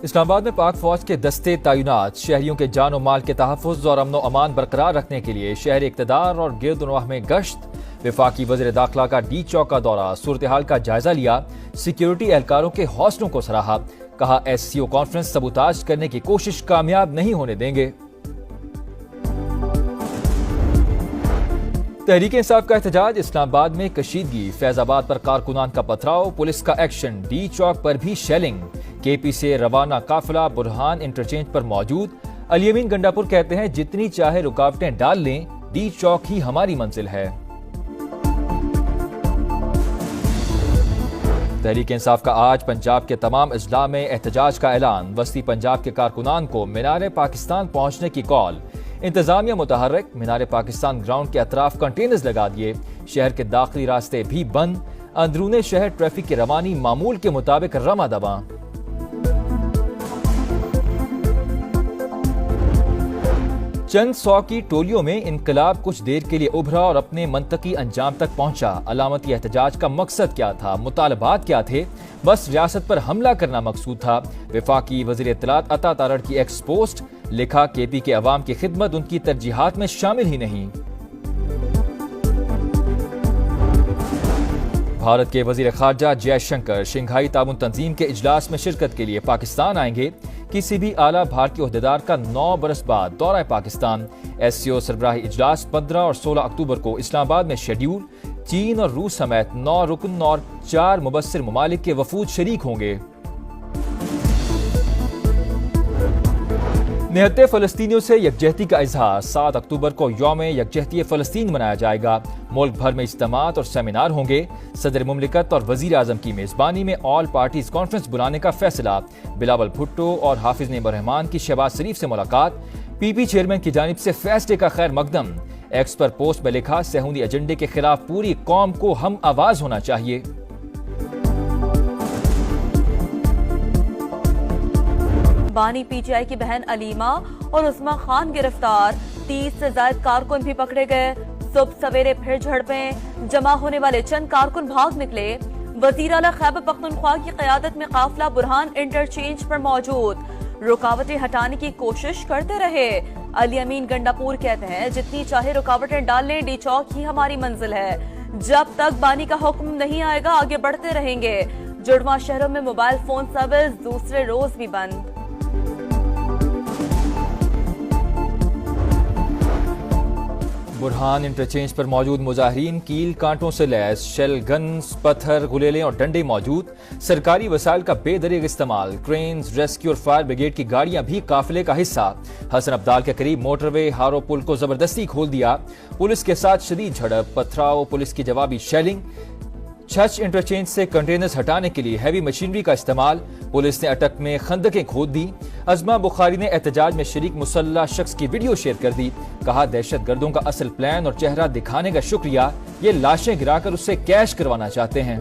اسلام آباد میں پاک فوج کے دستے تعینات شہریوں کے جان و مال کے تحفظ اور امن و امان برقرار رکھنے کے لیے شہر اقتدار اور گرد و نواح میں گشت۔ وفاقی وزیر داخلہ کا ڈی چوک کا دورہ، صورتحال کا جائزہ لیا، سیکیورٹی اہلکاروں کے حوصلوں کو سراہا، کہا ایس سی او کانفرنس سبوتاژ کرنے کی کوشش کامیاب نہیں ہونے دیں گے۔ تحریک انصاف کا احتجاج، اسلام آباد میں کشیدگی، فیض آباد پر کارکنان کا پتھراؤ، پولیس کا ایکشن، ڈی چوک پر بھی شیلنگ۔ کے پی سے روانہ قافلہ برہان انٹرچینج پر موجود۔ علی امین گنڈاپور کہتے ہیں جتنی چاہے رکاوٹیں ڈال لیں، ڈی چوک ہی ہماری منزل ہے۔ تحریک انصاف کا آج پنجاب کے تمام اضلاع میں احتجاج کا اعلان، وسطی پنجاب کے کارکنان کو مینار پاکستان پہنچنے کی کال۔ انتظامیہ متحرک، مینار پاکستان گراؤنڈ کے اطراف کنٹینرز لگا دیے، شہر کے داخلی راستے بھی بند، اندرون شہر ٹریفک کی روانی معمول کے مطابق رواں دواں۔ چند سو کی ٹولیوں میں انقلاب کچھ دیر کے لیے ابھرا اور اپنے منطقی انجام تک پہنچا۔ علامتی احتجاج کا مقصد کیا تھا؟ مطالبات کیا تھے؟ بس ریاست پر حملہ کرنا مقصود تھا۔ وفاقی وزیر اطلاعات عطا تارڑ کی ایکس پوسٹ، لکھا کے پی کے عوام کی خدمت ان کی ترجیحات میں شامل ہی نہیں۔ بھارت کے وزیر خارجہ جے شنکر شنگھائی تعاون تنظیم کے اجلاس میں شرکت کے لیے پاکستان آئیں گے۔ کسی بھی اعلیٰ بھارتی عہدیدار کا 9 برس بعد دورہ پاکستان۔ ایس سی او سربراہی اجلاس 15 اور 16 اکتوبر کو اسلام آباد میں شیڈیول۔ چین اور روس سمیت 9 رکن اور 4 مبصر ممالک کے وفود شریک ہوں گے۔ نہتے فلسطینیوں سے یکجہتی کا اظہار، 7 اکتوبر کو یوم یکجہتی فلسطین منایا جائے گا۔ ملک بھر میں اجتماعات اور سیمینار ہوں گے۔ صدر مملکت اور وزیر اعظم کی میزبانی میں آل پارٹیز کانفرنس بلانے کا فیصلہ۔ بلاول بھٹو اور حافظ نعیم الرحمان کی شہباز شریف سے ملاقات۔ پی پی چیئرمین کی جانب سے فیصلے کا خیر مقدم۔ ایکس پر پوسٹ میں لکھا، صہیونی ایجنڈے کے خلاف پوری قوم کو ہم آواز ہونا چاہیے۔ بانی پی ٹی آئی کی بہن علیمہ اور عثمہ خان گرفتار، 30 سے زائد کارکن بھی پکڑے گئے۔ صبح سویرے پھر جھڑپیں، جمع ہونے والے چند کارکن بھاگ نکلے۔ وزیر اعلیٰ خیبر پختونخوا کی قیادت میں قافلہ برہان انٹرچینج پر موجود، رکاوٹیں ہٹانے کی کوشش کرتے رہے۔ علی امین گنڈاپور کہتے ہیں جتنی چاہے رکاوٹیں ڈال لیں، ڈی چوک ہی ہماری منزل ہے۔ جب تک بانی کا حکم نہیں آئے گا آگے بڑھتے رہیں گے۔ جڑواں شہروں میں موبائل فون سروس دوسرے روز بھی بند۔ برہان انٹرچینج پر موجود مظاہرین کیل کانٹوں سے لیس، شیل گنز، پتھر، گلیلیں اور ڈنڈے موجود۔ سرکاری وسائل کا بے دریغ استعمال، کرینز، ریسکیو اور فائر بریگیڈ کی گاڑیاں بھی قافلے کا حصہ۔ حسن ابدال کے قریب موٹر وے ہارو پل کو زبردستی کھول دیا۔ پولیس کے ساتھ شدید جھڑپ، پتھراؤ، پولیس کی جوابی شیلنگ۔ چھچ انٹرچینج سے کنٹینرز ہٹانے کے لیے ہیوی مشینری کا استعمال۔ پولیس نے اٹک میں خندقیں کھود دی۔ ازما بخاری نے احتجاج میں شریک مسلح شخص کی ویڈیو شیئر کر دی، کہا دہشت گردوں کا اصل پلان اور چہرہ دکھانے کا شکریہ، یہ لاشیں گرا کر اس سے کیش کروانا چاہتے ہیں۔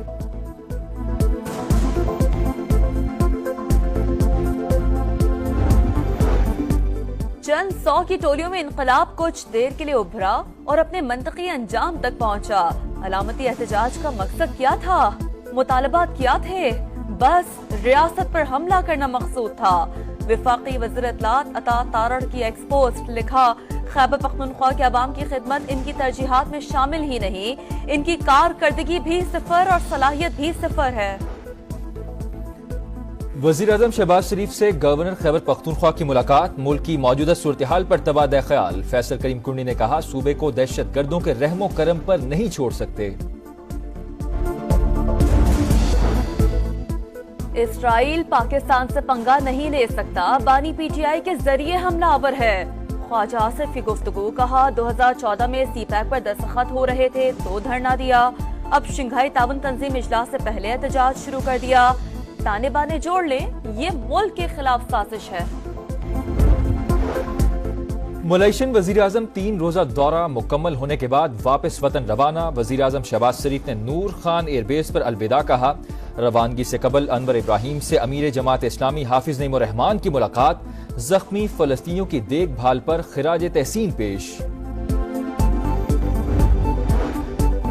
چند 100 کی ٹولیوں میں انقلاب کچھ دیر کے لیے ابھرا اور اپنے منطقی انجام تک پہنچا۔ علامتی احتجاج کا مقصد کیا تھا؟ مطالبات کیا تھے؟ بس ریاست پر حملہ کرنا مقصود تھا۔ وفاقی وزیر اطلاعات عطا تارڑ کی ایکس پوسٹ، لکھا خیبر پختونخوا کے عوام کی خدمت ان کی ترجیحات میں شامل ہی نہیں، ان کی کارکردگی بھی صفر اور صلاحیت بھی صفر ہے۔ وزیر اعظم شہباز شریف سے گورنر خیبر پختونخوا کی ملاقات، ملک کی موجودہ صورتحال پر تبادلہ خیال۔ فیصل کریم کنڈی نے کہا صوبے کو دہشت گردوں کے رحم و کرم پر نہیں چھوڑ سکتے۔ اسرائیل پاکستان سے پنگا نہیں لے سکتا، بانی پی ٹی آئی کے ذریعے حملہ آور ہے۔ خواجہ آصف کی گفتگو، کہا 2014 میں سی پیک پر دستخط ہو رہے تھے تو دھرنا دیا، اب شنگھائی تعاون تنظیم اجلاس سے پہلے احتجاج شروع کر دیا۔ تانے بانے جوڑ لیں، یہ ملک کے خلاف سازش ہے۔ ملیشین وزیر اعظم 3 روزہ دورہ مکمل ہونے کے بعد واپس وطن روانہ۔ وزیر اعظم شہباز شریف نے نور خان ایئر بیس پر الوداع کہا۔ روانگی سے قبل انور ابراہیم سے امیر جماعت اسلامی حافظ نعیم الرحمان کی ملاقات، زخمی فلسطینیوں کی دیکھ بھال پر خراج تحسین پیش۔